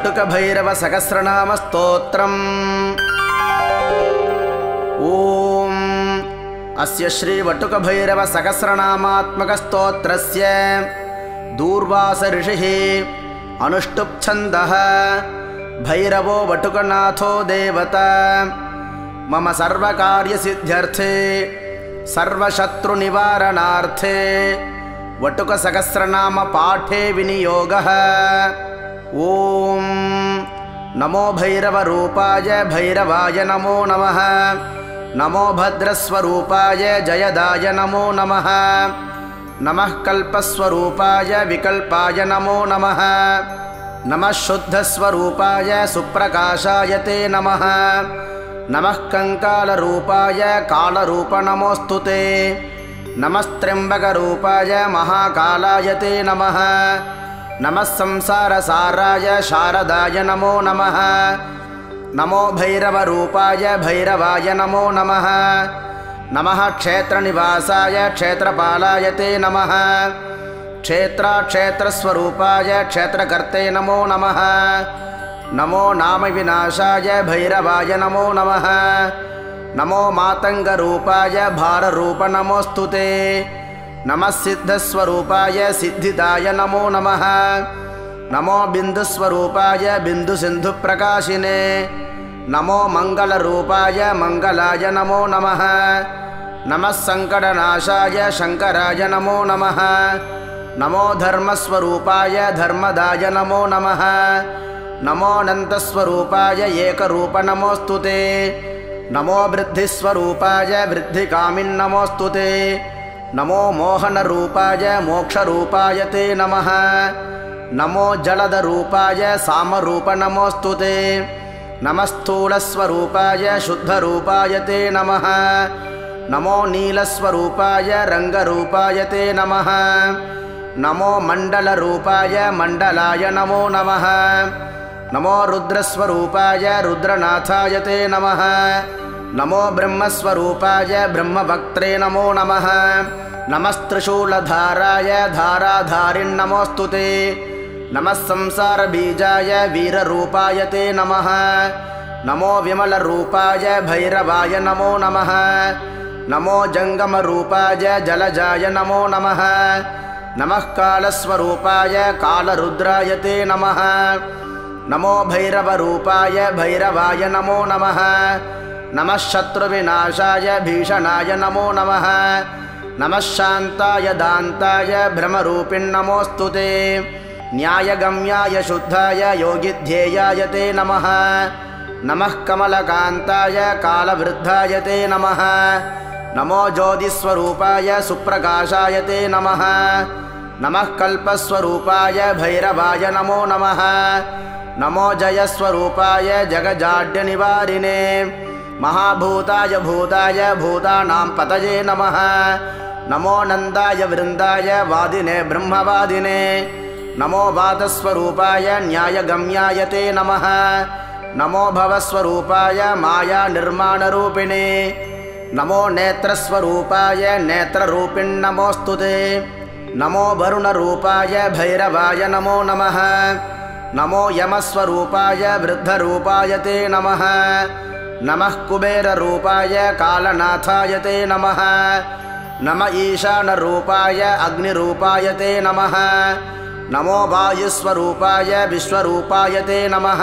वटुक भैरव सहस्रनाम स्तोत्रम्। ओम अस्य श्री वटुक भैरव सहस्रनामात्मक स्तोत्रस्य दूर्वास ऋषिः अनुष्टुप् छन्दः। भैरवो वटुकनाथो देवता मम सर्वकार्यसिद्ध्यर्थे सर्वशत्रुनिवारणार्थे वटुक सहस्रनाम पाठे विनियोगः। ओम नमो भैरव रूपाय भैरवाय नमो नमः। नमो भद्रस्वरूपाय जयदाय नमो नमः। नमः कल्पस्वरूपाय विकल्पाय नमो नमः। नमः शुद्धस्वरूपाय सुप्रकाशाय ते नमः। नमः कंकालरूपाय कालरूप नमोऽस्तु ते। नमस्त्र्यम्बकरूपाय महाकालाय ते नमः। नमः संसारसाराय शारदाय नमो नमः। नमो भैरवरूपाय भैरवाय नमो नमः। नमः क्षेत्रनिवासाय क्षेत्रपालाय ते नमः। क्षेत्रस्वरूपाय क्षेत्रकर्ते नमो नमः। नमो नामविनाशाय भैरवाय नमो नमः। नमो मातंगरूपाय भाररूप नमोऽस्तु ते। नमः सिद्धस्वरूपाय सिद्धिदाय नमो नमः। नमो बिन्दुस्वरूपाय बिन्दुसिन्धुप्रकाशिने। नमो मंगलरूपाय मंगलाय नमो नमः। नमः संकटनाशाय शंकराय नमो नमः। नमो धर्मस्वरूपाय धर्मदाय नमो नमः। नमो अनन्तस्वरूपाय एकरूप नमोऽस्तु ते। नमो वृद्धिस्वरूपाय वृद्धिकामिन् नमोऽस्तु ते। नमो मोहनरूपाय मोक्षरूपाय ते नमः। नमो जलदरूपाय सामरूप नमोऽस्तु ते। नमः स्थूलस्वरूपाय शुद्धरूपाय ते नमः। नमो नीलस्वरूपाय रंगरूपाय ते नमः। नमो मंडलरूपाय मंडलाय नमो नमः। नमो रुद्रस्वरूपाय रुद्रनाथाय ते नमः। नमो ब्रह्मस्वरूपाय ब्रह्मभक्त्रे नमो नमः। नमस्त्रिशूलधाराय धाराधारिन्नमोऽस्तु ते। नमः संसारबीजाय वीररूपाय ते नमः। नमो विमलरूपाय भैरवाय नमो नमः। नमो जंगमरूपाय जलजाय नमो नमः। नमः कालस्वरूपाय कालरुद्राय ते नमः। नमो भैरवरूपाय भैरवाय नमो नमः। नमः शत्रुविनाशाय भीषणाय नमो नमः। नमः शान्ताय दान्ताय भ्रमरूपिण्नमोऽस्तु ते। न्यायगम्याय शुद्धाय योगिध्येयाय ते नमः। नमः कमलकान्ताय कालवृद्धाय ते नमः। नमो ज्योतिस्वरूपाय सुप्रकाशाय ते नमः। नमः कल्पस्वरूपाय भैरवाय नमो नमः। नमो जयस्वरूपाय जगजाड्यनिवारिणे महाभूताय भूताय भूतानां पतये नमः। नमो नन्दाय वृन्दाय वादिने ब्रह्मवादिने। नमो वातस्वरूपाय न्यायगम्याय ते नमः। नमो भवस्वरूपाय माया निर्माणरूपिणे। नमो नेत्रस्वरूपाय नेत्ररूपिण्नमोऽस्तु ते। नमो वरुणरूपाय भैरवाय नमो नमः। नमो यमस्वरूपाय वृद्धरूपाय ते नमः। नमः कुबेररूपाय कालनाथाय ते नमः। नमः ईशानरूपाय अग्निरूपाय ते नमः। नमो वायुस्वरूपाय विश्वरूपाय ते नमः।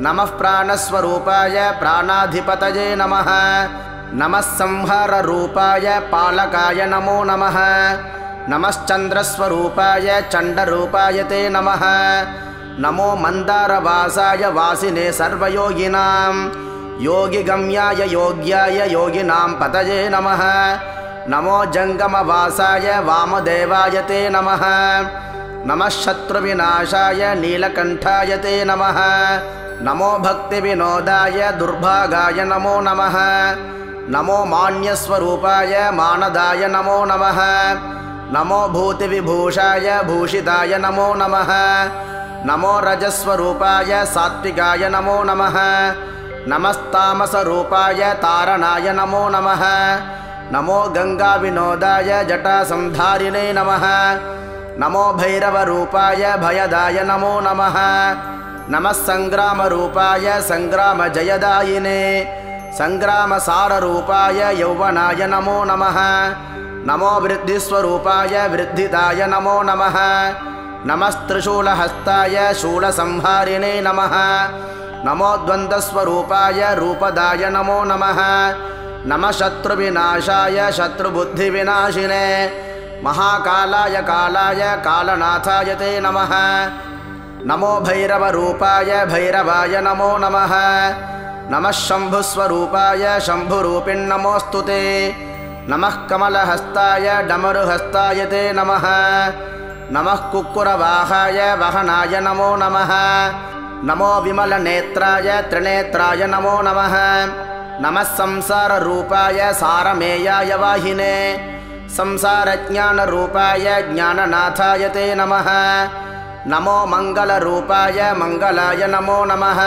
नमः प्राणस्वरूपाय प्राणाधिपतये नमः। नमः संहाररूपाय पालकाय नमो नमः। नमश्चन्द्रस्वरूपाय चण्डरूपाय ते नमः। नमो मन्दारवासाय वासिने सर्वयोगिनां योगिगम्याय योग्याय योगिनां पतये नमः। नमो जंगमवासाय वामदेवाय ते नमः। नमः शत्रुविनाशाय नीलकण्ठाय ते नमः। नमो भक्तिविनोदाय दुर्भागाय नमो नमः। नमो मान्यस्वरूपाय मानदाय नमो नमः। नमो भूतिविभूषाय भूषिताय नमो नमः। नमो रजस्वरूपाय सात्विकाय नमो नमः। नमस्तामसरूपाय तारणाय नमो नमः। नमो गंगाविनोदाय जटासंधारिणे नमः। नमो भैरवरूपाय भयदाय नमो नमः। नमः संग्रामरूपाय संग्रामजयदायिने संग्रामसाररूपाय यौवनाय नमो नमः नमो वृद्धिस्वरूपाय वृद्धिदाय नमो नमः नमस्त्रिशूलहस्ताय शूलसंहारिणे नमः नमो द्वन्द्वस्वरूपाय रूपदाय नमो नमः नमः शत्रुविनाशाय शत्रुबुद्धिविनाशिने महाकालाय कालाय कालनाथाय ते नमः नमो भैरवरूपाय भैरवाय नमो नमः नमः शम्भुस्वरूपाय शम्भुरूपिण्नमोऽस्तु ते नमः कमलहस्ताय डमरुहस्ताय ते नमः नमः कुक्कुरवाहाय वहनाय नमो नमः नमो विमलनेत्राय त्रिनेत्राय नमो नमः नमः संसाररूपाय सारमेयाय वाहिने संसारज्ञानरूपाय ज्ञाननाथाय ते नमः नमो मङ्गलरूपाय मङ्गलाय नमो नमः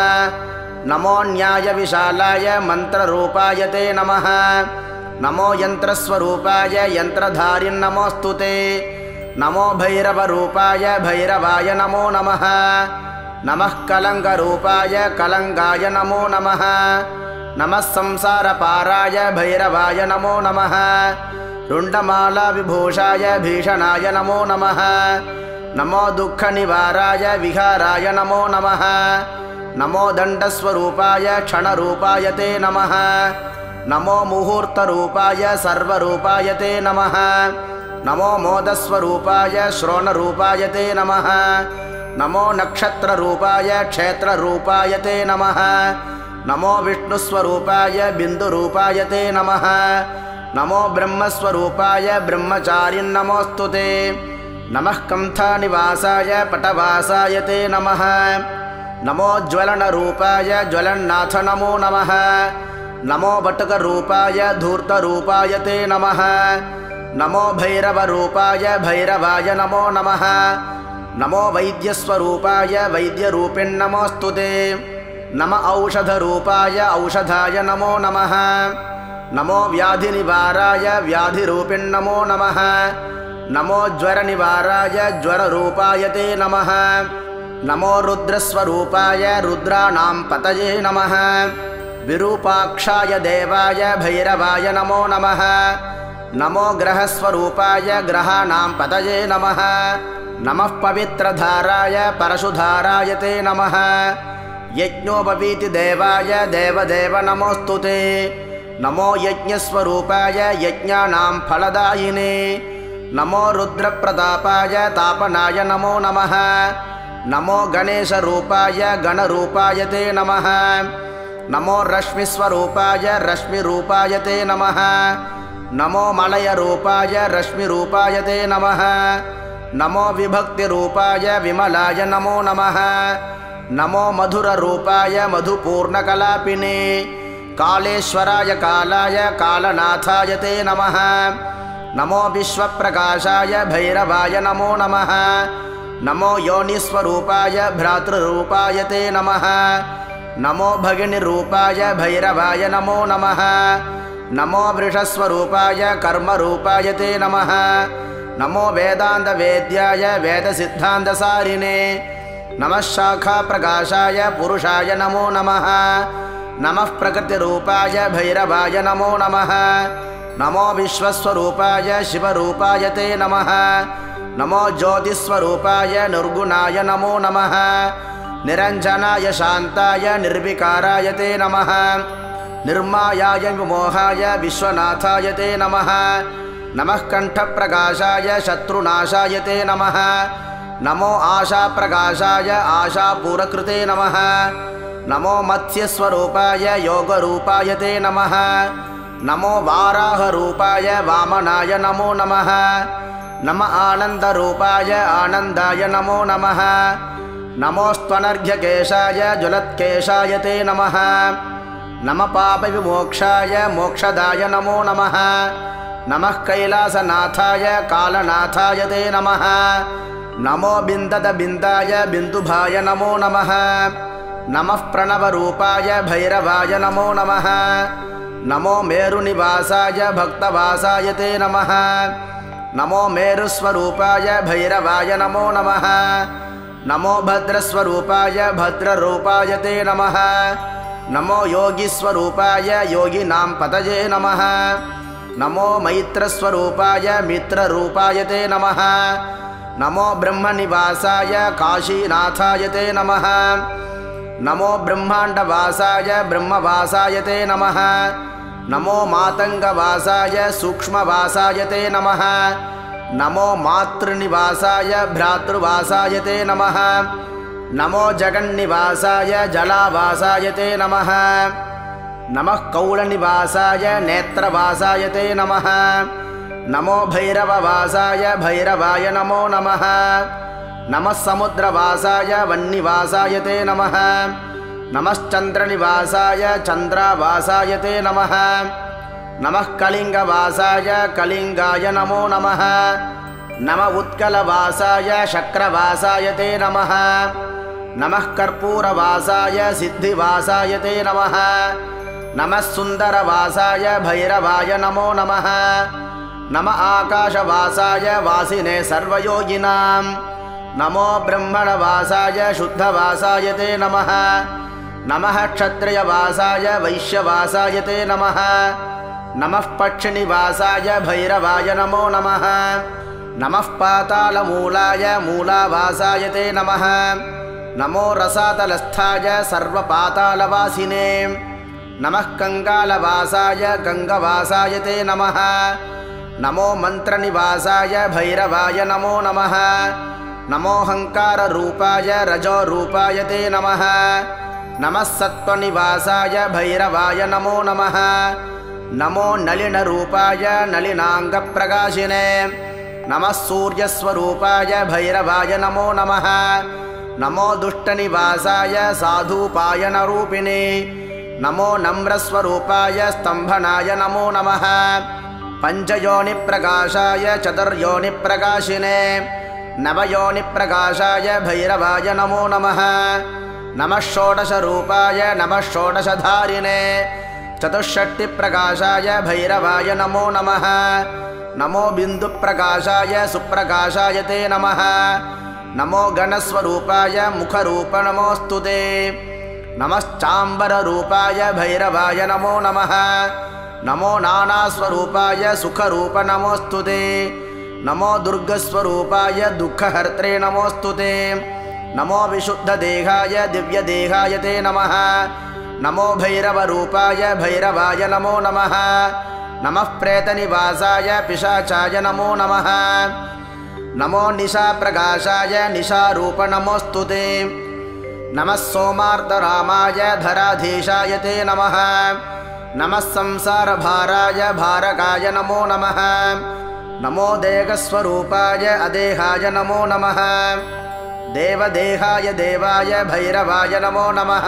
नमो न्यायविशालाय मन्त्ररूपाय ते नमः नमो यन्त्रस्वरूपाय यन्त्रधारिन्नमोऽस्तु ते नमो भैरवरूपाय भैरवाय नमो नमः नमः कलङ्गरूपाय कलङ्गाय नमो नमः नमः संसारपाराय भैरवाय नमो नमः रुण्डमालाविभूषाय भीषणाय नमो नमः नमो दुःखनिवाराय विहाराय नमो नमः नमो दण्डस्वरूपाय क्षणरूपाय ते नमः नमो मुहूर्तरूपाय सर्वरूपाय ते नमः नमो मोदस्वरूपाय श्रोणरूपाय ते नमः नमो नक्षत्ररूपाय क्षेत्ररूपाय ते नमः नमो विष्णुस्वरूपाय बिन्दुरूपाय ते नमः नमो ब्रह्मस्वरूपाय ब्रह्मचारिन्नमोऽस्तु ते नमः कंथानिवासाय पटवासाय ते नमः नमो ज्वलनरूपाय ज्वलन्नाथ नमो नमः नमो बटुकरूपाय धूर्तरूपाय ते नमः नमो भैरवरूपाय भैरवाय नमो नमः नमो वैद्यस्वरूपाय वैद्यरूपिण्नमोऽस्तु ते नम औषधरूपाय औषधाय नमो नमः नमो व्याधिनिवाराय व्याधिरूपिण्नमो नमः नमो ज्वरनिवाराय ज्वररूपाय ते नमः नमो रुद्रस्वरूपाय रुद्राणां पतये नमः विरूपाक्षाय देवाय भैरवाय नमो नमः नमो ग्रहस्वरूपाय ग्रहाणां पतये नमः नमः पवित्रधाराय परशुधाराय ते नमः यज्ञोपवीतिदेवाय देवदेव नमोऽस्तु ते नमो यज्ञस्वरूपाय यज्ञानां फलदायिने नमो रुद्रप्रतापाय तापनाय नमो नमः नमो गणेशरूपाय गणरूपाय ते नमः नमो रश्मिस्वरूपाय रश्मिरूपाय ते नमः नमो मलयरूपाय रश्मिरूपाय ते नमः नमो विभक्तिरूपाय विमलाय नमो नमः नमो मधुररूपाय मधुपूर्णकलापिने कालेश्वराय कालाय कालनाथाय ते नमः नमो विश्वप्रकाशाय भैरवाय नमो नमः नमो योनिस्वरूपाय भ्रातृरूपाय ते नमः नमो भगिनीरूपाय भैरवाय नमो नमः नमो वृषस्वरूपाय कर्मरूपाय ते नमः नमो वेदान्तवेद्याय वेदसिद्धान्तसारिणे नमः शाखाप्रकाशाय पुरुषाय नमो नमः नमः प्रकृतिरूपाय भैरवाय नमो नमः नमो विश्वस्वरूपाय शिवरूपाय ते नमः नमो ज्योतिस्वरूपाय निर्गुणाय नमो नमः निरञ्जनाय शान्ताय निर्विकाराय ते नमः निर्मायाय विमोहाय विश्वनाथाय ते नमः नमः कंठप्रकाशाय शत्रुनाशाय ते नमः नमो आशाप्रकाशाय आशापूरकृते नमः नमो मत्स्यस्वरूपाय योगरूपाय ते नमः नमो वाराहरूपाय वामनाय नमो नमः नम आनन्दरूपाय आनन्दाय नमो नमः नमोस्त्वनर्घ्यकेशाय ज्वलत्केशाय ते नमः नम पापविमोक्षाय मोक्षदाय नमो नमः नमः कैलासनाथाय कालनाथाय ते नमः नमो बिन्ददबिन्दाय बिन्दुभाय नमो नमः नमः प्रणवरूपाय भैरवाय नमो नमः नमो मेरुनिवासाय भक्तवासाय ते नमः नमो मेरुस्वरूपाय भैरवाय नमो नमः नमो भद्रस्वरूपाय भद्ररूपाय ते नमः। नमो योगीस्वरूपाय योगिनां पतये नमः। नमो मैत्रस्वरूपाय मित्ररूपाय ते नमः। नमो ब्रह्मनिवासाय काशीनाथाय ते नमः। नमो ब्रह्माण्डवासाय ब्रह्मवासाय ते नमः। नमो मातङ्गवासाय सूक्ष्मवासाय ते नमः। नमो मातृनिवासाय भ्रातृवासाय ते नमः। नमो जगन्निवासाय जलावासाय ते नमः। नमः कौलनिवासाय नेत्रवासाय ते नमः। नमो भैरववासाय भैरवाय नमो नमः। नमः समुद्रवासाय वह्निवासाय ते नमः। नमश्चन्द्रनिवासाय चन्द्रावासाय ते नमः। नमः कलिङ्गवासाय कलिङ्गाय नमो नमः। नमः उत्कलवासाय शक्रवासाय ते नमः। नमः कर्पूरवासाय सिद्धिवासाय ते नमः। नमः सुन्दरवासाय भैरवाय नमो नमः। नमः आकाशवासाय वासिने सर्वयोगिनां। नमो ब्रह्मणवासाय शुद्धवासाय ते नमः। नमः क्षत्रियवासाय वैश्यवासाय ते नमः। नमः पक्षिनिवासाय भैरवाय नमो नमः। नमः पातालमूलाय मूलावासाय ते नमः। नमो रसातलस्थाय सर्वपातालवासिने। नमः कंगालवासाय गंगवासाय ते नमः। नमो मंत्रनिवासाय भैरवाय नमो नमः। नमो हंकाररूपाय रजोरूपाय ते नमः। नमः सत्त्वनिवासाय भैरवाय नमो नमः। नमो नलिनरूपाय नलिनांगप्रकाशिने। नमः सूर्यस्वरूपाय भैरवाय नमो नमः। नमो दुष्टनिवासाय साधुपायनरूपिणे। नमो नम्रस्वरूपाय स्तंभनाय नमो नमः। पंचयोनिप्रकाशाय चतुर्योनिप्रकाशिने। नवयोनिप्रकाशाय भैरवाय नमो नमः। नमः षोडशरूपाय नमः षोडशधारिणे। चतुष्षष्टिप्रकाशाय भैरवाय नमो नमः। नमो बिन्दुप्रकाशाय सुप्रकाशाय ते नमः। नमो गणस्वरूपाय मुखरूप नमोऽस्तु ते। नमश्चाम्बररूपाय भैरवाय नमो नमः। नमो नानास्वरूपाय सुखरूप नमोऽस्तु ते। नमो दुर्गस्वरूपाय दुःखहर्त्रे नमोऽस्तु ते। नमो विशुद्धदेहाय दिव्यदेहाय ते नमः। नमो भैरवरूपाय भैरवाय नमो नमः। नमः प्रेतनिवासाय पिशाचाय नमो नमः। नमो निशाप्रकाशाय निशारूप नमोऽस्तु ते। नमः सोमार्तरामाय धराधीशाय ते नमः। नमः संसारभाराय भारकाय नमो नमः। नमो देहस्वरूपाय अदेहाय नमो नमः। देवदेहाय देवाय भैरवाय नमो नमः।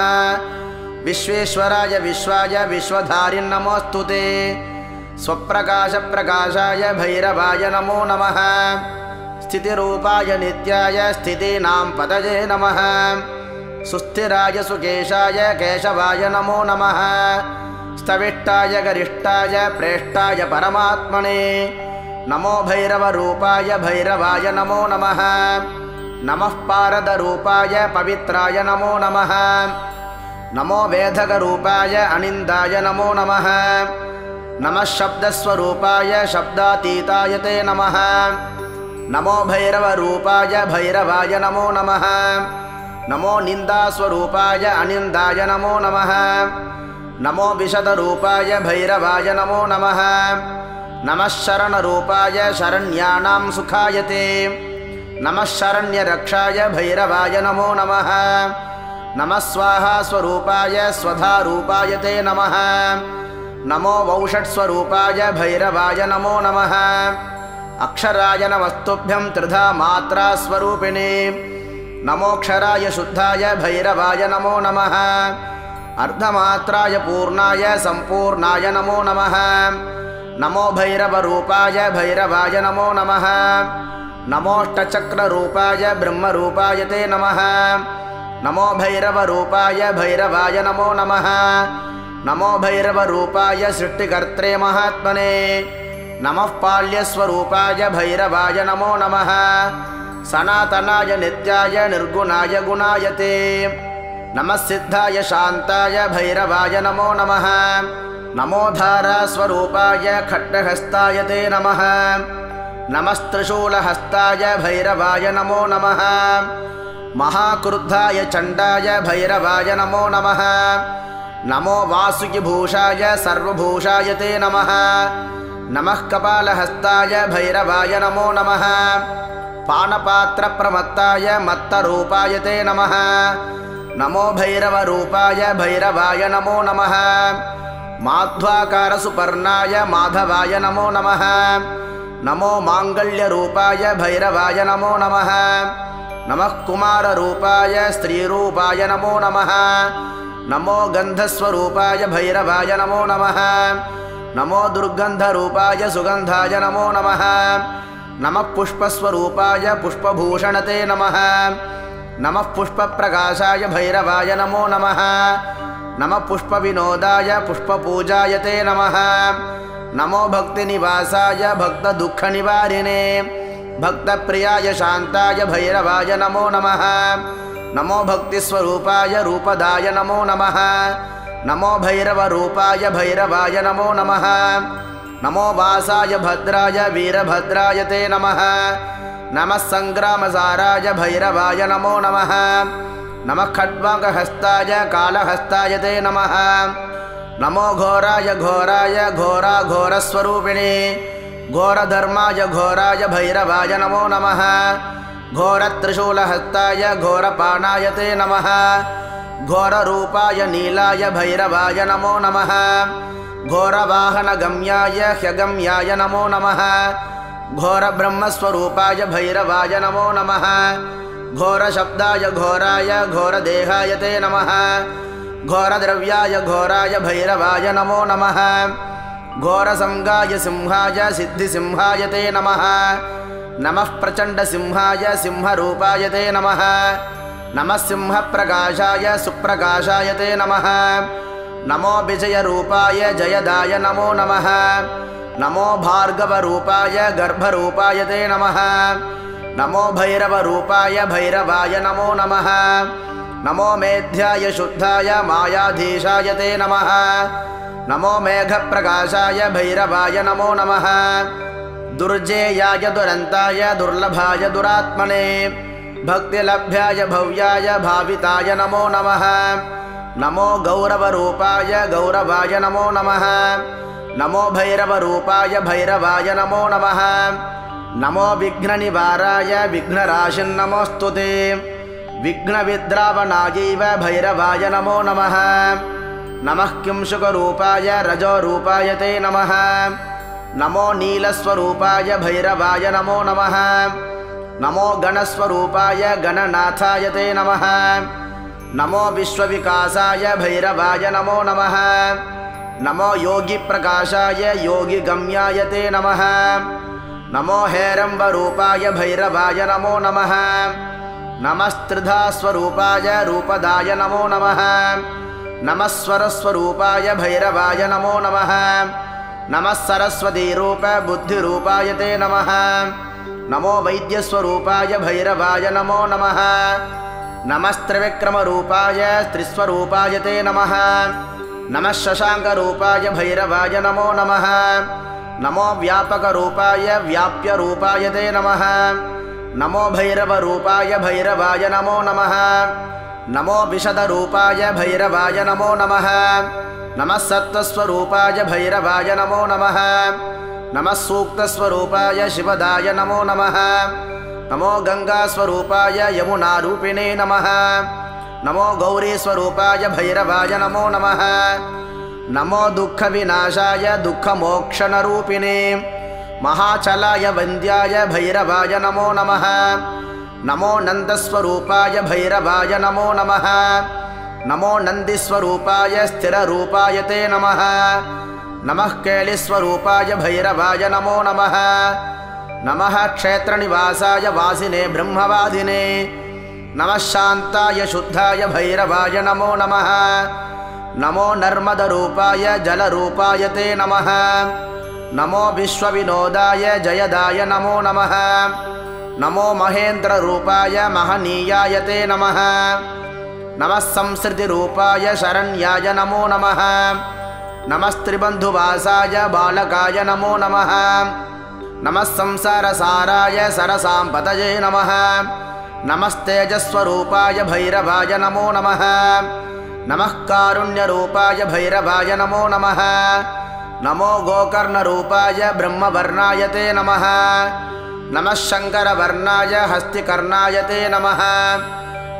विश्वेश्वराय विश्वाय विश्वधारिन् नमोऽस्तु ते। स्वप्रकाशप्रकाशाय भैरवाय नमो नमः। स्थितिरूपाय नित्याय स्थितीनां पतये नमः। सुस्थिराय सुकेशाय केशवाय नमो नमः। स्तविष्टाय गरिष्ठाय प्रेष्ठाय परमात्मने। नमो भैरवरूपाय भैरवाय नमो नमः। नमः पारदरूपाय पवित्राय नमो नमः। नमो वेदकरूपाय अनिन्दाय नमो नमः। नमः शब्दस्वरूपाय शब्दातीताय ते नमः। नमो भैरवरूपाय भैरवाय नमो नमः। नमो निन्दास्वरूपाय अनिन्दाय नमो नमः। नमो विशदरूपाय भैरवाय नमो नमः। नमः शरणरूपाय शरण्यानां सुखाय ते। नमः शरण्यरक्षाय भैरवाय नमो नमः। नमः स्वाहा स्वरूपाय स्वधारूपाय ते नमः। नमो वौषट्स्वरूपाय भैरवाय नमो नमः। अक्षराय नमस्तुभ्यं त्रिधा मात्रा स्वरूपिणे। नमोक्षराय शुद्धाय भैरवाय नमो नमः। अर्धमात्राय पूर्णाय संपूर्णाय नमो नमः। नमो भैरवरूपाय भैरवाय नमो नमः। नमोष्टचक्ररूपाय ब्रह्मरूपाय ते नमः। नमो भैरवरूपाय भैरवाय नमो नमः। नमो भैरवरूपाय सृष्टिकर्त्रे महात्मने। नमः पाल्यस्वरूपाय भैरवाय नमो नमः। सनातनाय नित्याय निर्गुणाय गुणायते नमः सिद्धाय शान्ताय भैरवाय नमो नमः नमो धारास्वरूपाय खड्गहस्ताय ते नमः नमस्त्रिशूलहस्ताय भैरवाय नमो नमः महाक्रुद्धाय चण्डाय भैरवाय नमो नमः नमो वासुकिभूषाय सर्वभूषाय ते नमः नमः कपालहस्ताय भैरवाय नमो नमः पानपात्रप्रमत्ताय मत्तरूपाय ते नमः नमो भैरवरूपाय भैरवाय नमो नमः माध्वाकारसुपर्णाय माधवाय नमो नमः नमो माङ्गल्यरूपाय भैरवाय नमो नमः नमः कुमाररूपाय स्त्रीरूपाय नमो नमः नमो गन्धस्वरूपाय भैरवाय नमो नमः नमो दुर्गन्धरूपाय सुगन्धाय नमो नमः नमः पुष्पस्वरूपाय पुष्पभूषणते नमः नमः पुष्पप्रकाशाय भैरवाय नमो नमः नमः पुष्पविनोदाय पुष्पपूजाय ते नमः नमो भक्तिनिवासाय भक्तदुःखनिवारिणे भक्तप्रियाय शान्ताय भैरवाय नमो नमः नमो भक्तिस्वरूपाय रूपदाय नमो नमः नमो भैरवरूपाय भैरवाय नमो नमः नमो वासाय भद्राय वीरभद्राय ते नमः नमः सङ्ग्रामसाराय भैरवाय नमो नमः नमः खड्वाङ्गहस्ताय कालहस्ताय ते नमः नमो घोराय घोराय घोराघोरस्वरूपिणे घोरधर्माय घोराय भैरवाय नमो नमः घोरत्रिशूलहस्ताय घोरपाणाय ते नमः घोररूपाय नीलाय भैरवाय नमो नमः घोरवाहनगम्याय ह्यगम्याय नमो नमः घोरब्रह्मस्वरूपाय भैरवाय नमो नमः घोरशब्दाय घोराय घोरदेहाय ते नमः घोरद्रव्याय घोराय भैरवाय नमो नमः घोरसंगाय सिंहाय सिद्धिसिंहाय ते नमः नमः प्रचण्डसिंहाय सिंहरूपाय ते नमः नमः सिंहप्रकाशाय सुप्रकाशाय ते नमः नमो विजयरूपाय जयदाय नमो नमः नमो भार्गवरूपाय गर्भरूपाय ते नमः नमो भैरवरूपाय भैरवाय नमो नमः नमो मेध्याय शुद्धाय मायाधीशाय ते नमः नमो मेघप्रकाशाय भैरवाय नमो नमः दुर्जेयाय दुरन्ताय दुर्लभाय दुरात्मने भक्तिलभ्याय भव्याय भाविताय नमो नमः नमो गौरवरूपाय गौरवाय नमो नमः नमो भैरवरूपाय भैरवाय नमो नमः नमो विघ्ननिवाराय विघ्नराशिन्नमोऽस्तु ते विघ्नविद्रावणायैव भैरवाय नमो नमः नमः किंशुकरूपाय रजोरूपाय ते नमः नमो नीलस्वरूपाय भैरवाय नमो नमः नमो गणस्वरूपाय गणनाथाय ते नमः नमो विश्वविकासाय भैरवाय नमो नमः नमो योगिप्रकाशाय योगिगम्याय ते नमः नमो हेरम्बरूपाय भैरवाय नमो नमः नमस्त्रिधास्वरूपाय रूपदाय नमो नमः नमः स्वरस्वरूपाय भैरवाय नमो नमः नमः सरस्वतीरूप बुद्धिरूपाय ते नमः नमो वैद्यस्वरूपाय भैरवाय नमो नमः नमस्त्रिविक्रमरूपाय त्रिस्वरूपाय ते नमः नमः शशाङ्करूपाय भैरवाय नमो नमः नमो व्यापकरूपाय व्याप्यरूपाय ते नमः नमो भैरवरूपाय भैरवाय नमो नमः नमो विशदरूपाय भैरवाय नमो नमः नमः सत्त्वस्वरूपाय भैरवाय नमो नमः नमः सूक्तस्वरूपाय शिवदाय नमो नमः नमो गंगास्वरूपाय यमुनारूपिणे नमः नमो गौरीस्वरूपाय भैरवाय नमो नमः नमो दुःखविनाशाय दुःखमोक्षणरूपिणे महाचलाय वन्द्याय भैरवाय नमो नमः नमो नन्दस्वरूपाय भैरवाय नमो नमः नमो नन्दिस्वरूपाय स्थिररूपाय ते नमः नमः केलिस्वरूपाय भैरवाय नमो नमः नमः क्षेत्रनिवासाय वासिने ब्रह्मवादिने नमः शान्ताय शुद्धाय भैरवाय नमो नमः नमो नर्मदरूपाय जलरूपाय ते नमः नमो विश्वविनोदाय जयदाय नमो नमः नमो महेन्द्ररूपाय महनीयाय ते नमः नमः संसृतिरूपाय शरण्याय नमो नमः नमस्त्रिबन्धुवासाय बालकाय नमो नमः नमः संसारसाराय सरसाम्पतये नमः नमस्तेजस्वरूपाय भैरवाय नमो नमः नमः कारुण्यरूपाय भैरवाय नमो नमः नमो गोकर्णरूपाय ब्रह्मवर्णाय ते नमः नमः शङ्करवर्णाय हस्तिकर्णाय ते नमः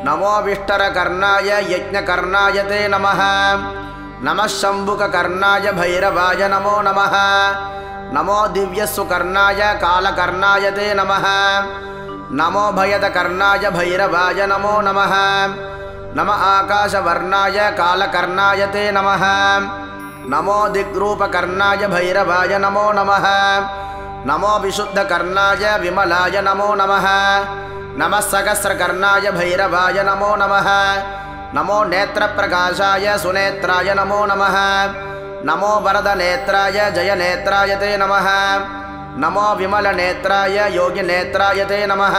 नमो विष्टरकर्णाय यज्ञकर्णाय ते नमः नमः शम्भुककर्णाय भैरवाय नमो नमः नमो दिव्यसुकर्णाय कालकर्णाय ते नमः नमो भयदकर्णाय भैरवाय नमो नमः नमः आकाशवर्णाय कालकर्णाय ते नमः नमो दिग्रूपकर्णाय भैरवाय नमो नमः नमो विशुद्धकर्णाय विमलाय नमो नमः नमः सहस्रकर्णाय भैरवाय नमो नमः नमो नेत्रप्रकाशाय सुनेत्राय नमो नमः नमो वरदनेत्राय जयनेत्राय ते नमः नमो विमलनेत्राय योगिनेत्राय ते नमः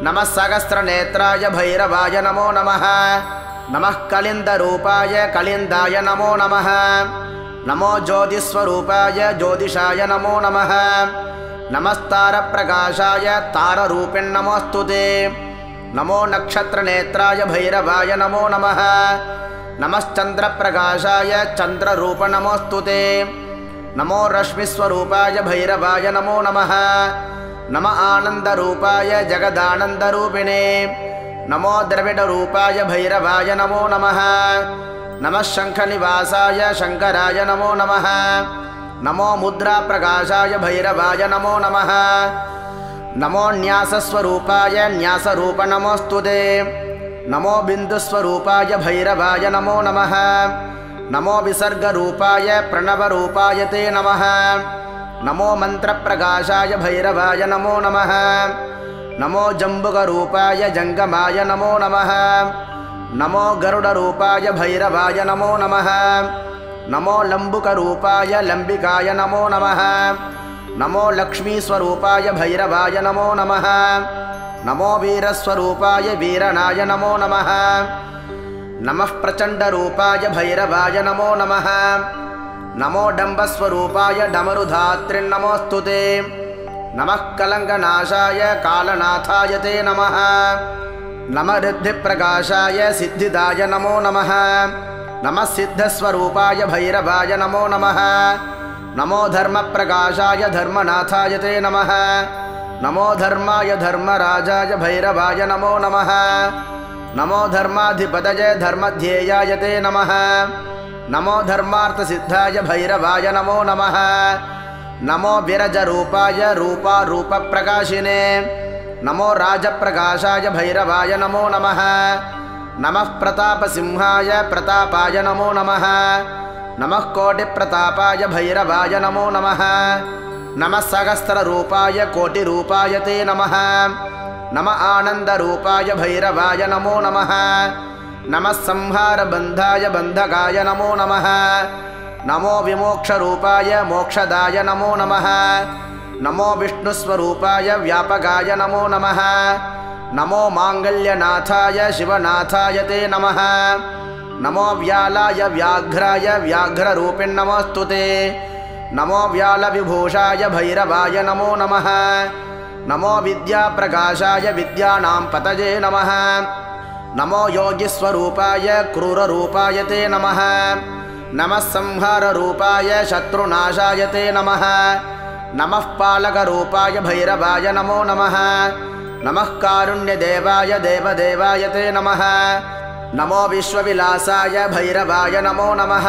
नमः सहस्रनेत्राय भैरवाय नमो नमः नमः कलिन्दरूपाय कलिन्दाय नमो नमः नमो ज्योतिस्वरूपाय ज्योतिषाय नमो नमः नमस्तारप्रकाशाय ताररूपिण्नमोऽस्तु ते नमो नक्षत्रनेत्राय भैरवाय नमो नमः नमश्चन्द्रप्रकाशाय चन्द्ररूपनमोऽस्तु ते नमो रश्मिस्वरूपाय भैरवाय नमो नमः नम आनन्दरूपाय जगदानन्दरूपिणे नमो द्रविडरूपाय भैरवाय नमो नमः नमः शङ्खनिवासाय शङ्कराय नमो नमः नमो मुद्राप्रकाशाय भैरवाय नमो नमः नमो न्यासस्वरूपाय न्यासरूपनमोऽस्तु ते नमो बिन्दुस्वरूपाय भैरवाय नमो नमः नमो विसर्गरूपाय प्रणवरूपाय ते नमः नमो मन्त्रप्रकाशाय भैरवाय नमो नमः नमो जम्बुकरूपाय जङ्गमाय नमो नमः नमो गरुडरूपाय भैरवाय नमो नमः नमो लम्बुकरूपाय लम्बिकाय नमो नमः नमो लक्ष्मीस्वरूपाय भैरवाय नमो नमः नमो वीरस्वरूपाय वीरनाय नमो नमः नमः प्रचण्डरूपाय भैरवाय नमो नमः नमो डम्बस्वरूपाय डमरुधात्रिन्नमोऽस्तु ते नमः कलङ्कनाशाय कालनाथाय ते नमः नमः रिद्धिप्रकाशाय सिद्धिदाय नमो नमः नमः सिद्धस्वरूपाय भैरवाय नमो नमः नमो धर्मप्रकाशाय धर्मनाथाय ते नमः नमो धर्माय धर्मराजाय भैरवाय नमो नमः नमो धर्माधिपतये धर्मध्येयाय ते नमः नमो धर्मार्थसिद्धाय भैरवाय नमो नमः नमो विरजरूपाय रूपारूपप्रकाशिने नमो राजप्रकाशाय भैरवाय नमो नमः नमः प्रतापसिंहाय प्रतापाय नमो नमः नमः कोटिप्रतापाय भैरवाय नमो नमः नमः सहस्ररूपाय कोटिरूपाय ते नमः नमः आनन्दरूपाय भैरवाय नमो नमः नमः संहारबन्धाय बन्धकाय नमो नमः नमो विमोक्षरूपाय मोक्षदाय नमो नमः नमो विष्णुस्वरूपाय व्यापकाय नमो नमः नमो माङ्गल्यनाथाय शिवनाथाय ते नमः नमो व्यालाय व्याघ्राय व्याघ्ररूपिण्नमोऽस्तु ते नमो व्यालविभूषाय भैरवाय नमो नमः नमो विद्याप्रकाशाय विद्यानां पतये नमः नमो योगिस्वरूपाय क्रूररूपाय ते नमः नमः संहाररूपाय शत्रुनाशाय ते नमः नमः पालकरूपाय भैरवाय नमो नमः नमः कारुण्यदेवाय देवदेवाय ते नमः नमो विश्वविलासाय भैरवाय नमो नमः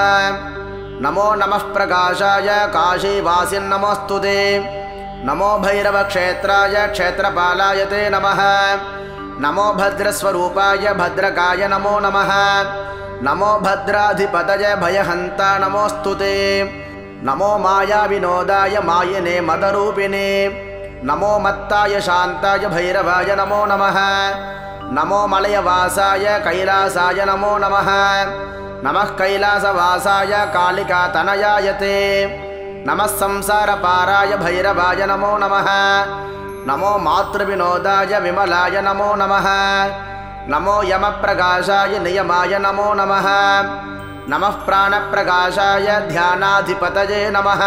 नमो नमः प्रकाशाय काशीवासिन्नमोऽस्तु ते नमो भैरवक्षेत्राय क्षेत्रपालाय ते नमः नमो भद्रस्वरूपाय भद्रकाय नमो नमः नमो भद्राधिपतये भयहन्ता नमोऽस्तु ते नमो मायाविनोदाय मायिने मदरूपिणे नमो मत्ताय शान्ताय भैरवाय नमो नमः नमो मलयवासाय कैलासाय नमो नमः नमः कैलासवासाय कालिकातनयाय ते नमः संसारपाराय भैरवाय नमो नमः नमो मातृविनोदाय विमलाय नमो नमः नमो यमप्रकाशाय नियमाय नमो नमः नमः प्राणप्रकाशाय ध्यानाधिपतये नमः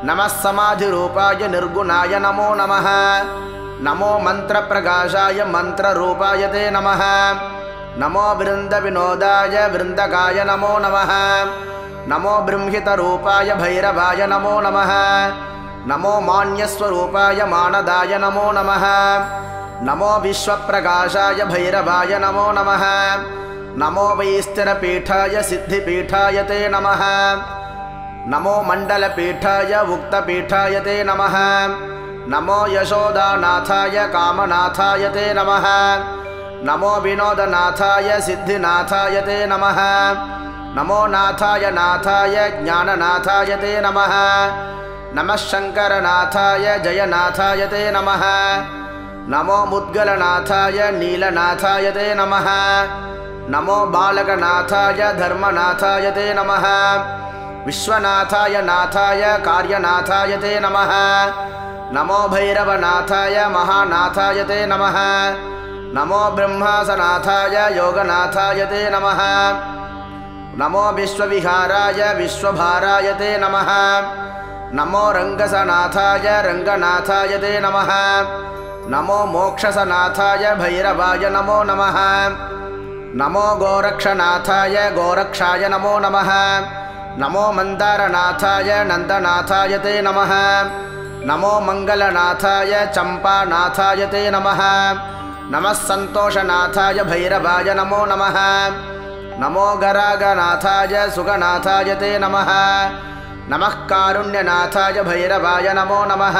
नमः समाधिरूपाय निर्गुणाय नमो नमः नमो मन्त्रप्रकाशाय मन्त्ररूपाय ते नमः नमो वृन्दविनोदाय वृन्दकाय नमो नमः नमो बृंहितरूपाय भैरवाय नमो नमः नमो मान्यस्वरूपाय मानदाय नमो नमः नमो विश्वप्रकाशाय भैरवाय नमो नमः नमो वैस्तिरपीठाय सिद्धिपीठाय ते नमः नमो मण्डलपीठाय उक्तपीठाय ते नमः नमो यशोदानाथाय कामनाथाय ते नमः नमो विनोदनाथाय सिद्धिनाथाय ते नमः नमो नाथाय नाथाय ज्ञाननाथाय ते नमः नमः शङ्करनाथाय जयनाथाय ते नमः नमो मुद्गलनाथाय नीलनाथाय ते नमः नमो बालकनाथाय धर्मनाथाय ते नमः विश्वनाथाय नाथाय कार्यनाथाय ते नमः नमो भैरवनाथाय महानाथाय ते नमः नमो ब्रह्मासनाथाय योगनाथाय ते नमः नमो विश्वविहाराय विश्वभाराय ते नमः नमो रङ्गसनाथाय रङ्गनाथाय ते नमः नमो मोक्षसनाथाय भैरवाय नमो नमः नमो गोरक्षनाथाय गोरक्षाय नमो नमः नमो मन्दारनाथाय नन्दनाथाय ते नमः नमो मङ्गलनाथाय चम्पानाथाय ते नमः नमः सन्तोषनाथाय भैरवाय नमो नमः नमो गरागनाथाय सुगनाथाय ते नमः नमः कारुण्यनाथाय भैरवाय नमो नमः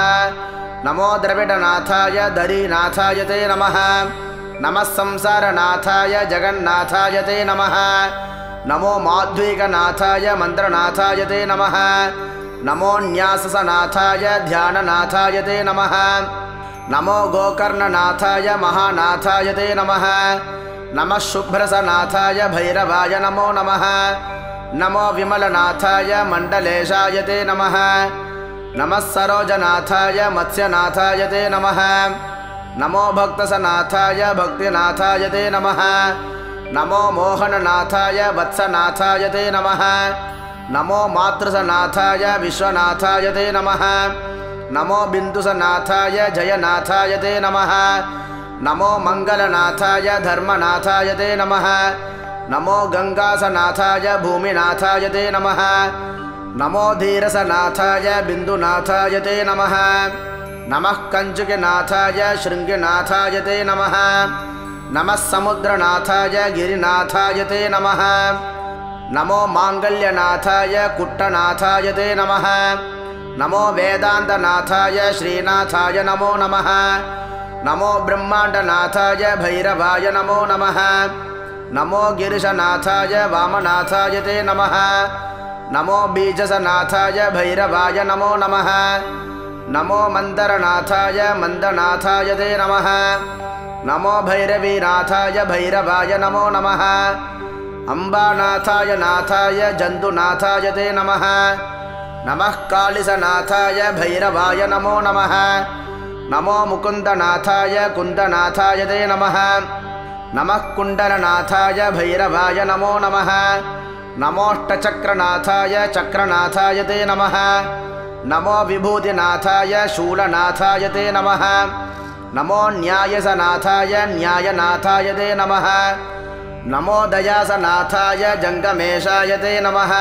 नमो द्रविडनाथाय दरीनाथाय ते नमः नमः संसारनाथाय जगन्नाथाय ते नमः नमो माध्वीकनाथाय मन्त्रनाथाय ते नमः नमो न्याससनाथाय ध्याननाथाय ते नमः नमो गोकर्णनाथाय महानाथाय ते नमः नमः शुभ्रसनाथाय भैरवाय नमो नमः नमो विमलनाथाय मण्डलेशाय ते नमः नमः सरोजनाथाय मत्स्यनाथाय ते नमः नमो भक्तसनाथाय भक्तिनाथाय ते नमः नमो मोहननाथाय वत्सनाथाय ते नमः नमो मातृसनाथाय विश्वनाथाय ते नमः नमो बिन्दुसनाथाय जयनाथाय ते नमः नमो मङ्गलनाथाय धर्मनाथाय ते नमः नमो गङ्गासनाथाय भूमिनाथाय ते नमः नमो धीरसनाथाय बिन्दुनाथाय ते नमः नमः कञ्चुकनाथाय शृङ्गिनाथाय ते नमः नमः समुद्रनाथाय गिरिनाथाय ते नमः नमो माङ्गल्यनाथाय कुट्टनाथाय ते नमः नमो वेदान्तनाथाय श्रीनाथाय नमो नमः नमो ब्रह्माण्डनाथाय भैरवाय नमो नमः नमो गिरिशनाथाय वामनाथाय ते नमः नमो बीजसनाथाय भैरवाय नमो नमः नमो मन्दरनाथाय मन्दनाथाय ते नमः नमो भैरवीनाथाय भैरवाय नमो नमः अम्बानाथाय नाथाय जन्तुनाथाय ते नमः नमः कालिसनाथाय भैरवाय नमो नमः नमो मुकुन्दनाथाय कुन्दनाथाय ते नमः नमः कुण्डलनाथाय भैरवाय नमो नमः नमोऽष्टचक्रनाथाय चक्रनाथाय ते नमः नमो विभूतिनाथाय शूलनाथाय ते नमः नमो न्यायसनाथाय न्यायनाथाय ते नमः नमो दयासनाथाय जङ्गमेशाय ते नमः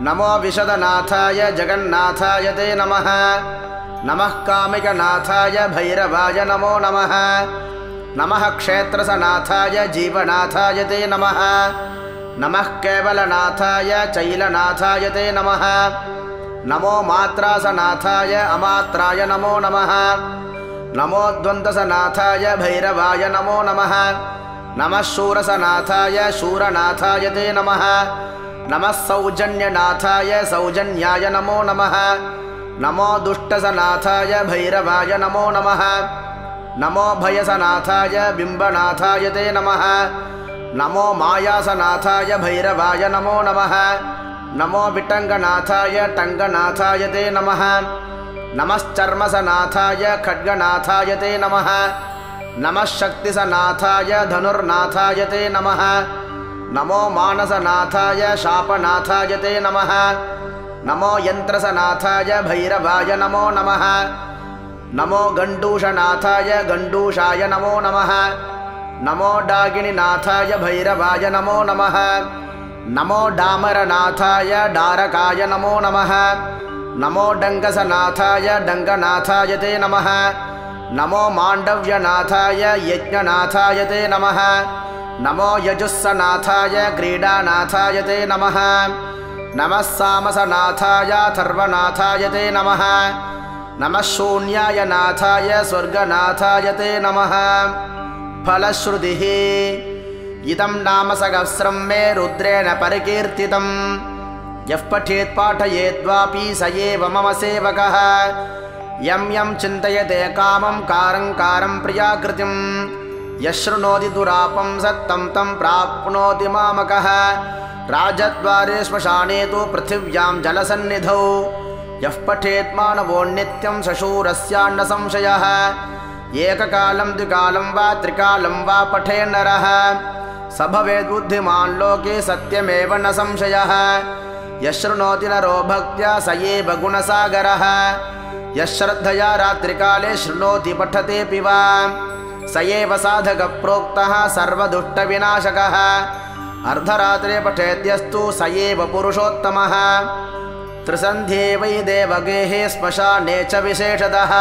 नमो विशदनाथाय जगन्नाथाय ते नमः नमः कामिकनाथाय भैरवाय नमो नमः नमः क्षेत्रसनाथाय जीवनाथाय ते नमः नमः केवलनाथाय चैलनाथाय ते नमः नमो मात्रासनाथाय अमात्राय नमो नमः नमो द्वन्द्वसनाथाय भैरवाय नमो नमः नमः शूरसनाथाय शूरनाथाय ते नमः नमः सौजन्यनाथाय सौजन्याय नमो नमः नमो दुष्टसनाथाय भैरवाय नमो नमः नमो भयसनाथाय बिम्बनाथाय ते नमः नमो मायासनाथाय भैरवाय नमो नमः नमो विटङ्गनाथाय टङ्गनाथाय ते नमः नमश्चर्मसनाथाय खड्गनाथाय ते नमः नमः शक्तिसनाथाय धनुर्नाथाय ते नमः नमो मानसनाथाय शापनाथाय ते नमः नमो यन्त्रसनाथाय भैरवाय नमो नमः नमो गण्डूषनाथाय गण्डूषाय नमो नमः नमो डागिनीनाथाय भैरवाय नमो नमः नमो डामरनाथाय डारकाय नमो नमः नमो डङ्गसनाथाय डङ्गनाथाय ते नमः नमो माण्डव्यनाथाय यज्ञनाथाय ते नमः नमो यजुस्सनाथाय क्रीडानाथाय ते नमः नमः सामसनाथाय थर्वनाथाय ते नमः नमः शून्याय नाथाय स्वर्गनाथाय ते नमः फलश्रुतिः इदं नाम सहस्रं मे रुद्रेण परिकीर्तितं यः पठेत् पाठयेद्वापि स एव मम सेवकः यं यं चिन्तयते कामं कारं प्रियाकृतिं यः शृणोति दुरापं सत्तं तं प्राप्नोति मामकः राजद्वारे श्मशाने तु पृथिव्यां जलसन्निधौ यः पठेत् मानवोन्नित्यं शशूरस्यान्न संशयः एककालं द्विकालं वा त्रिकालं वा पठेन्नरः स भवेत् बुद्धिमान् लोके सत्यमेव न संशयः यः शृणोति नरो भक्त्या स एव गुणसागरः यः श्रद्धया रात्रिकाले शृणोति पठतेऽपि वा स एव साधकप्रोक्तः सर्वदुष्टविनाशकः अर्धरात्रे पठेद्यस्तु स एव पुरुषोत्तमः त्रिसन्ध्ये वै देवगेः श्मशाने च विशेषतः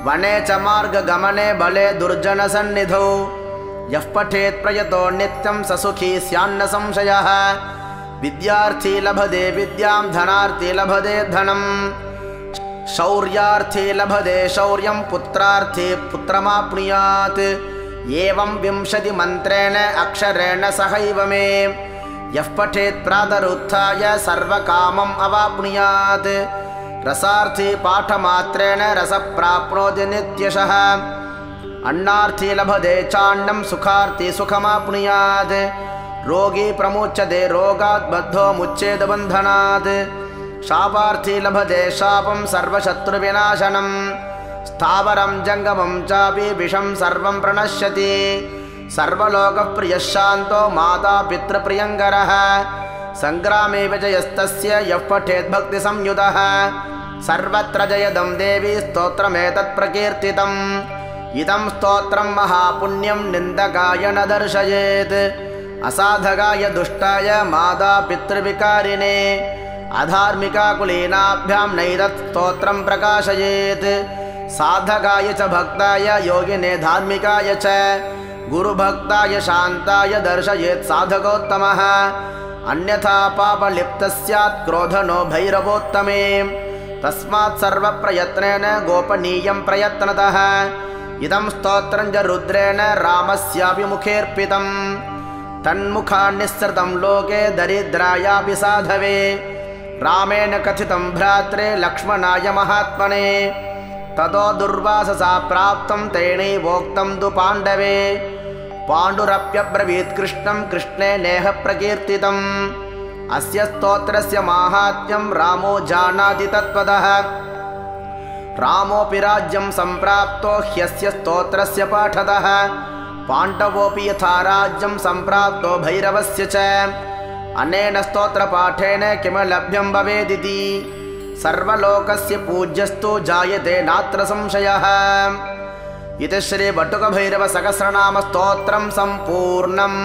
वने च मार्गगमने बले दुर्जनसन्निधौ यः पठेत् प्रयतो नित्यं स सुखी स्यान्न संशयः विद्यार्थी लभते विद्यां धनार्थी लभते धनं शौर्यार्थी लभते शौर्यं पुत्रार्थी पुत्रमाप्नुयात् एवं 20 मन्त्रेण अक्षरेण सहैव मे यः पठेत् प्रातरुत्थाय सर्वकामम् अवाप्नुयात् रसार्थी पाठमात्रेण रसप्राप्नोति नित्यशः अन्नार्थी लभते चान्नं सुखार्थी सुखमाप्नुयात् रोगी प्रमुच्यते रोगात् बद्धो मुच्येत बन्धनात् शापार्थी लभते शापं सर्वशत्रुविनाशनं स्थावरं जङ्गमं चापि विषं सर्वं प्रणश्यति सर्वलोकप्रियः शान्तो माता पितृप्रियङ्करः सङ्ग्रामे विजयस्तस्य यः पठेत् भक्तिसंयुतः सर्वत्र जयदं देवी स्तोत्रमेतत् प्रकीर्तितम् इदं स्तोत्रं महापुण्यं निन्दकाय न दर्शयेत् असाधकाय दुष्टाय माता पितृविकारिणे अधार्मिकाकुलीनाभ्यां नैतत् स्तोत्रं प्रकाशयेत् साधकाय च भक्ताय योगिने धार्मिकाय च गुरुभक्ताय शान्ताय दर्शयेत् साधकोत्तमः अन्यथा पापलिप्तः स्यात् क्रोधनो भैरवोत्तमे तस्मात् सर्वप्रयत्नेन गोपनीयं प्रयत्नतः इदं स्तोत्रं च रुद्रेण रामस्यापि मुखेऽर्पितं तन्मुखान्निःसृतं लोके दरिद्रायापि साधवे रामेण कथितं भ्रात्रे लक्ष्मणाय महात्मने ततो दुर्वाससा प्राप्तं तेनैवोक्तं तु पाण्डवे पाण्डुरप्यब्रवीत् कृष्णं कृष्णे नेह प्रकीर्तितम् अस्य स्तोत्रस्य माहात्म्यं रामो जानाति तत्त्वतः रामोऽपि राज्यं सम्प्राप्तो ह्यस्य स्तोत्रस्य पाठतः पाण्डवोऽपि यथा राज्यं सम्प्राप्तो भैरवस्य च अनेन स्तोत्रपाठेन किम लभ्यं भवेदिति सर्वलोकस्य पूज्यस्तु जायते नात्र संशयः इति श्री बटुकभैरव सहस्रनाम स्तोत्रं सम्पूर्णम्।